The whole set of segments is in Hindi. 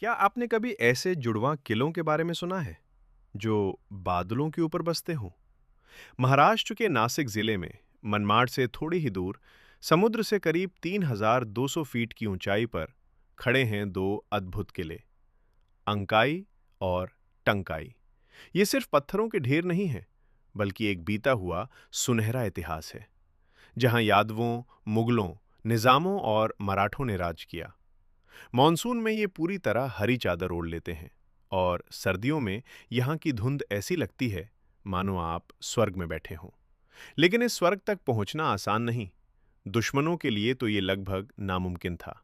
क्या आपने कभी ऐसे जुड़वां किलों के बारे में सुना है जो बादलों के ऊपर बसते हों? महाराष्ट्र के नासिक जिले में मनमाड से थोड़ी ही दूर समुद्र से करीब 3,200 फीट की ऊंचाई पर खड़े हैं दो अद्भुत किले, अंकाई और टंकाई। ये सिर्फ पत्थरों के ढेर नहीं हैं, बल्कि एक बीता हुआ सुनहरा इतिहास है, जहां यादवों, मुगलों, निजामों और मराठों ने राज किया। मॉनसून में ये पूरी तरह हरी चादर ओढ़ लेते हैं और सर्दियों में यहाँ की धुंध ऐसी लगती है मानो आप स्वर्ग में बैठे हों। लेकिन इस स्वर्ग तक पहुंचना आसान नहीं। दुश्मनों के लिए तो ये लगभग नामुमकिन था।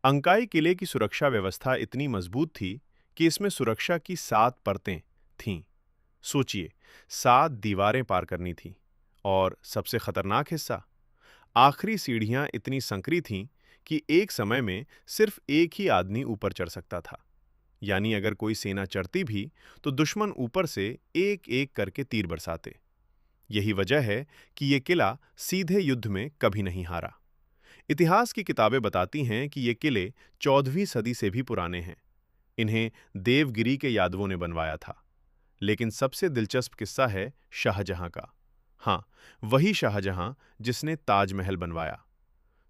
अंकाई किले की सुरक्षा व्यवस्था इतनी मजबूत थी कि इसमें सुरक्षा की 7 परतें थीं। सोचिए, 7 दीवारें पार करनी थीं। और सबसे खतरनाक हिस्सा, आखिरी सीढ़ियां इतनी संकरी थीं कि एक समय में सिर्फ एक ही आदमी ऊपर चढ़ सकता था। यानी अगर कोई सेना चढ़ती भी तो दुश्मन ऊपर से एक एक करके तीर बरसाते। यही वजह है कि ये किला सीधे युद्ध में कभी नहीं हारा। इतिहास की किताबें बताती हैं कि ये किले 14वीं सदी से भी पुराने हैं। इन्हें देवगिरी के यादवों ने बनवाया था। लेकिन सबसे दिलचस्प किस्सा है शाहजहां का। हाँ, वही शाहजहां जिसने ताजमहल बनवाया।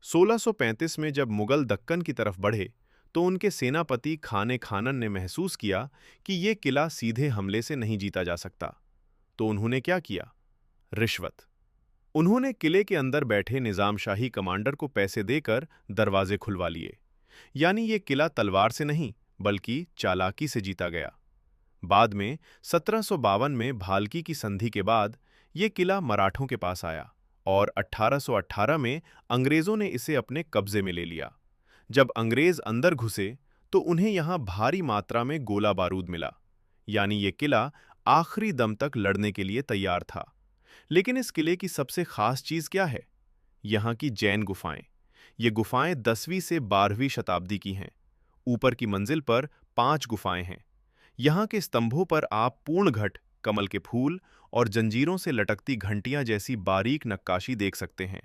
1635 में जब मुगल दक्कन की तरफ बढ़े तो उनके सेनापति खाने खानन ने महसूस किया कि ये किला सीधे हमले से नहीं जीता जा सकता। तो उन्होंने क्या किया? रिश्वत। उन्होंने किले के अंदर बैठे निजामशाही कमांडर को पैसे देकर दरवाजे खुलवा लिए। यानी ये किला तलवार से नहीं, बल्कि चालाकी से जीता गया। बाद में 1752 में भालकी की संधि के बाद ये किला मराठों के पास आया और 1818 में अंग्रेजों ने इसे अपने कब्जे में ले लिया। जब अंग्रेज अंदर घुसे तो उन्हें यहां भारी मात्रा में गोला बारूद मिला। यानी ये किला आखिरी दम तक लड़ने के लिए तैयार था। लेकिन इस किले की सबसे खास चीज क्या है? यहाँ की जैन गुफाएं। ये गुफाएं 10वीं से 12वीं शताब्दी की हैं। ऊपर की मंजिल पर 5 गुफाएं हैं। यहाँ के स्तंभों पर आप पूर्ण घट, कमल के फूल और जंजीरों से लटकती घंटियां जैसी बारीक नक्काशी देख सकते हैं।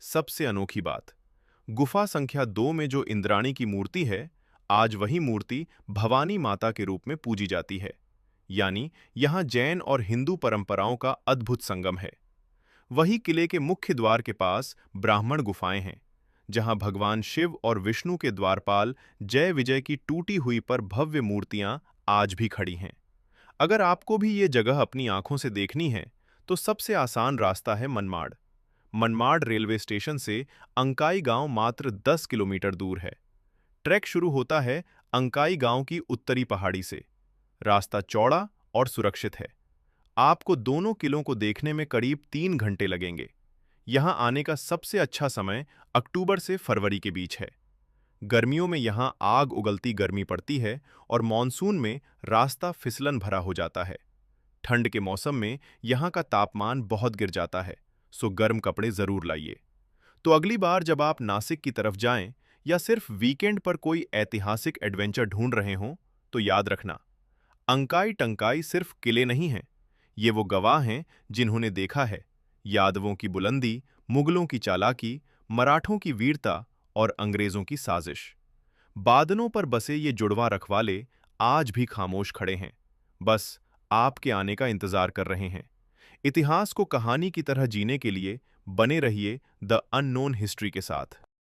सबसे अनोखी बात, गुफा संख्या 2 में जो इंद्राणी की मूर्ति है, आज वही मूर्ति भवानी माता के रूप में पूजी जाती है। यानी यहाँ जैन और हिंदू परंपराओं का अद्भुत संगम है। वही किले के मुख्य द्वार के पास ब्राह्मण गुफाएं हैं, जहां भगवान शिव और विष्णु के द्वारपाल जय विजय की टूटी हुई पर भव्य मूर्तियां आज भी खड़ी हैं। अगर आपको भी ये जगह अपनी आंखों से देखनी है, तो सबसे आसान रास्ता है मनमाड। मनमाड रेलवे स्टेशन से अंकाई गांव मात्र 10 किलोमीटर दूर है। ट्रैक शुरू होता है अंकाई गांव की उत्तरी पहाड़ी से। रास्ता चौड़ा और सुरक्षित है। आपको दोनों किलों को देखने में करीब 3 घंटे लगेंगे। यहाँ आने का सबसे अच्छा समय अक्टूबर से फरवरी के बीच है। गर्मियों में यहाँ आग उगलती गर्मी पड़ती है और मॉनसून में रास्ता फिसलन भरा हो जाता है। ठंड के मौसम में यहाँ का तापमान बहुत गिर जाता है, सो गर्म कपड़े जरूर लाइए। तो अगली बार जब आप नासिक की तरफ जाएं या सिर्फ वीकेंड पर कोई ऐतिहासिक एडवेंचर ढूंढ रहे हों, तो याद रखना, अंकाई टंकाई सिर्फ किले नहीं हैं। ये वो गवाह हैं जिन्होंने देखा है यादवों की बुलंदी, मुगलों की चालाकी, मराठों की वीरता और अंग्रेजों की साजिश। बादलों पर बसे ये जुड़वा रखवाले आज भी खामोश खड़े हैं, बस आपके आने का इंतजार कर रहे हैं। इतिहास को कहानी की तरह जीने के लिए बने रहिए द अननोन हिस्ट्री के साथ।